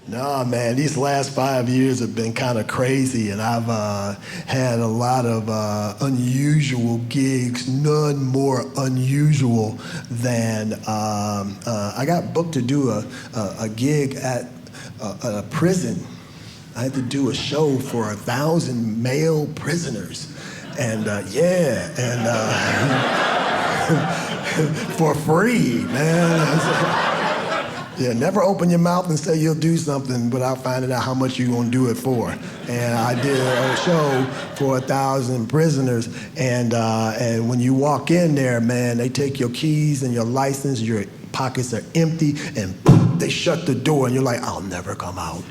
No, man, these last 5 years have been kind of crazy, and I've had a lot of unusual gigs, none more unusual than I got booked to do a gig at a prison. I had to do a show for 1,000 male prisoners, and for free, man. Yeah, never open your mouth and say you'll do something without finding out how much you're gonna do it for. And I did a show for 1,000 prisoners, and when you walk in there, man, they take your keys and your license, your pockets are empty, and they shut the door, and you're like, I'll never come out.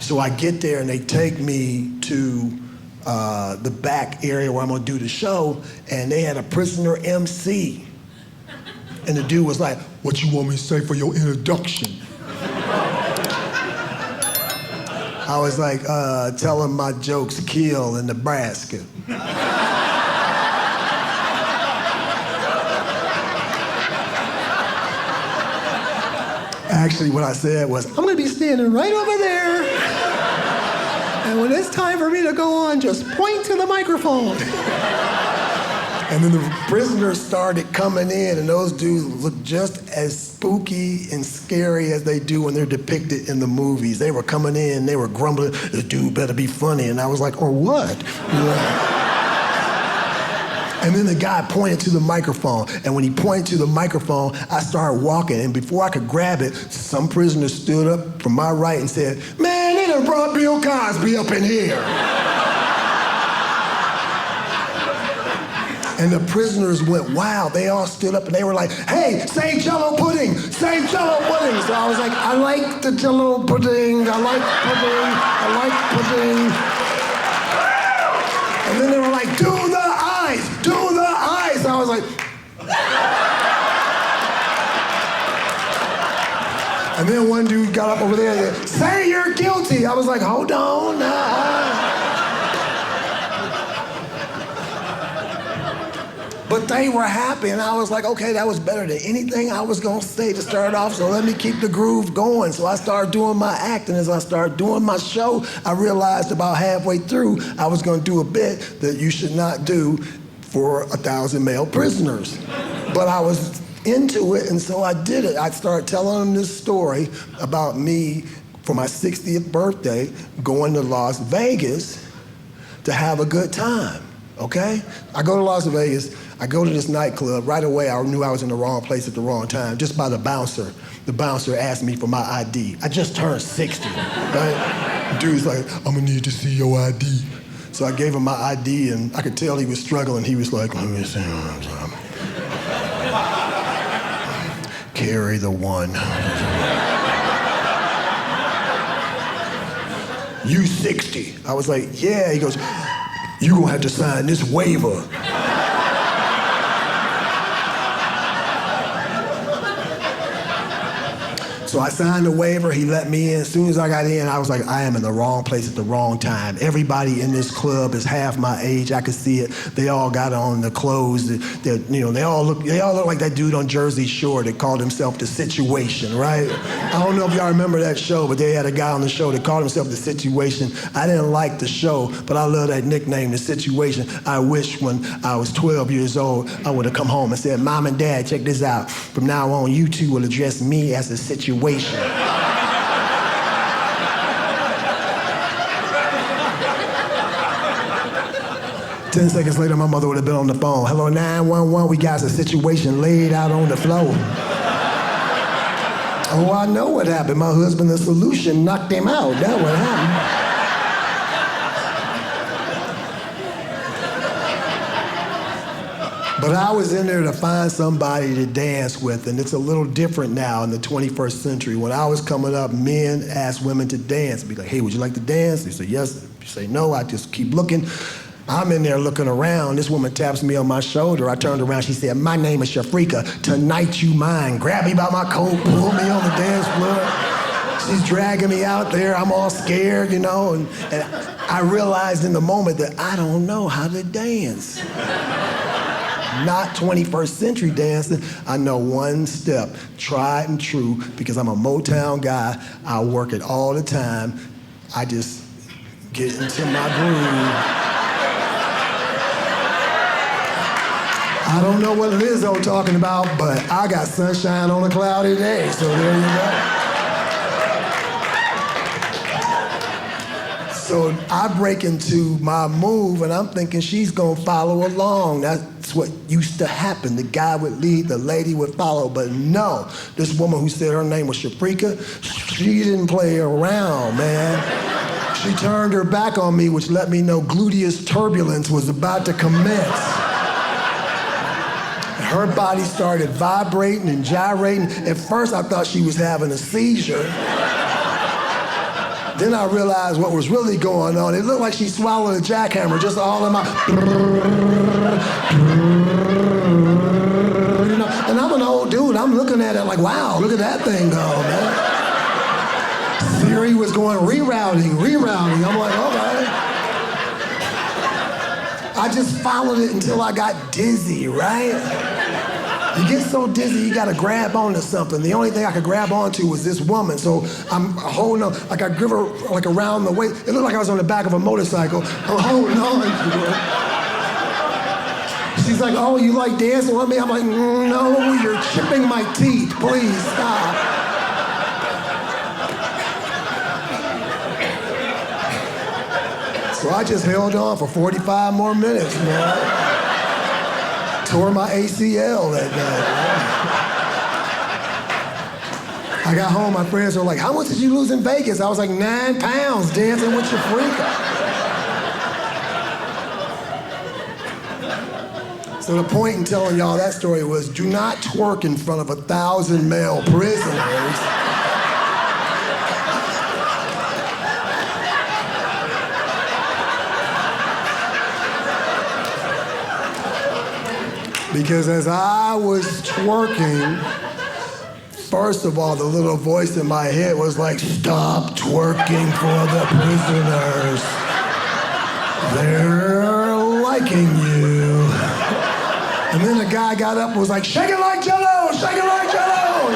So I get there, and they take me to the back area where I'm gonna do the show, and they had a prisoner MC. And the dude was like, what you want me to say for your introduction? I was like, tell him my jokes kill in Nebraska. Actually, what I said was, I'm gonna be standing right over there. And when it's time for me to go on, just point to the microphone. And then the prisoners started coming in, and those dudes looked just as spooky and scary as they do when they're depicted in the movies. They were coming in, they were grumbling, the dude better be funny. And I was like, or what? And then the guy pointed to the microphone, and when he pointed to the microphone, I started walking, and before I could grab it, some prisoner stood up from my right and said, man, they done brought Bill Cosby up in here. And the prisoners went wild. They all stood up and they were like, hey, say Jell-O pudding, say Jell-O pudding. So I was like, I like the Jell-O pudding, I like pudding, I like pudding. And then they were like, do the eyes, do the eyes. I was like, and then one dude got up over there and said, say you're guilty. I was like, hold on now. But they were happy, and I was like, okay, that was better than anything I was gonna say to start off, so let me keep the groove going. So I started doing my acting. As I started doing my show, I realized about halfway through, I was gonna do a bit that you should not do for 1,000 male prisoners. But I was into it, and so I did it. I started telling them this story about me for my 60th birthday, going to Las Vegas to have a good time, okay? I go to Las Vegas, I go to this nightclub. Right away, I knew I was in the wrong place at the wrong time, just by the bouncer. The bouncer asked me for my ID. I just turned 60, right? Dude's like, I'm gonna need to see your ID. So I gave him my ID, and I could tell he was struggling. He was like, let me see. Carry the one. You 60. I was like, yeah. He goes, you gonna have to sign this waiver. So I signed the waiver, he let me in. As soon as I got in, I was like, I am in the wrong place at the wrong time. Everybody in this club is half my age, I could see it. They all got on the clothes that they all look like that dude on Jersey Shore that called himself The Situation, right? I don't know if y'all remember that show, but they had a guy on the show that called himself The Situation. I didn't like the show, but I love that nickname, The Situation. I wish when I was 12 years old, I would have come home and said, Mom and Dad, check this out. From now on, you two will address me as The Situation. 10 seconds later, my mother would have been on the phone. Hello, 911, we got a situation laid out on the floor. Oh, I know what happened. My husband, The Solution, knocked him out. That's what happened. But I was in there to find somebody to dance with, and it's a little different now in the 21st century. When I was coming up, men asked women to dance. Be like, hey, would you like to dance? They say, yes. You say, no, I just keep looking. I'm in there looking around. This woman taps me on my shoulder. I turned around, she said, my name is Shafrika. Tonight you mine. Grab me by my coat, pull me on the dance floor. She's dragging me out there. I'm all scared, and I realized in the moment that I don't know how to dance. not 21st century dancing. I know one step, tried and true, because I'm a Motown guy. I work it all the time. I just get into my groove. I don't know what Lizzo talking about, but I got sunshine on a cloudy day, so there you go. So I break into my move, and I'm thinking she's gonna follow along. That's what used to happen. The guy would lead, the lady would follow, but no. This woman who said her name was Shafrika, she didn't play around, man. She turned her back on me, which let me know gluteus turbulence was about to commence. Her body started vibrating and gyrating. At first, I thought she was having a seizure. Then I realized what was really going on. It looked like she swallowed a jackhammer, just all in my... You know, and I'm an old dude. I'm looking at it like, wow, look at that thing go, man. Siri was going rerouting. I'm like, okay. I just followed it until I got dizzy, right? You get so dizzy, you gotta grab onto something. The only thing I could grab onto was this woman. So I'm holding on, like I give her like around the waist. It looked like I was on the back of a motorcycle. I'm holding on to her. She's like, oh, you like dancing with me? I'm like, no, you're chipping my teeth. Please stop. So I just held on for 45 more minutes, man. Tore my ACL that night. I got home, my friends were like, how much did you lose in Vegas? I was like, 9 pounds dancing with Shafrika. So the point in telling y'all that story was, do not twerk in front of 1,000 male prisoners. Because as I was twerking, first of all, the little voice in my head was like, stop twerking for the prisoners. They're liking you. And then a guy got up and was like, shake it like Jello, shake it like Jello.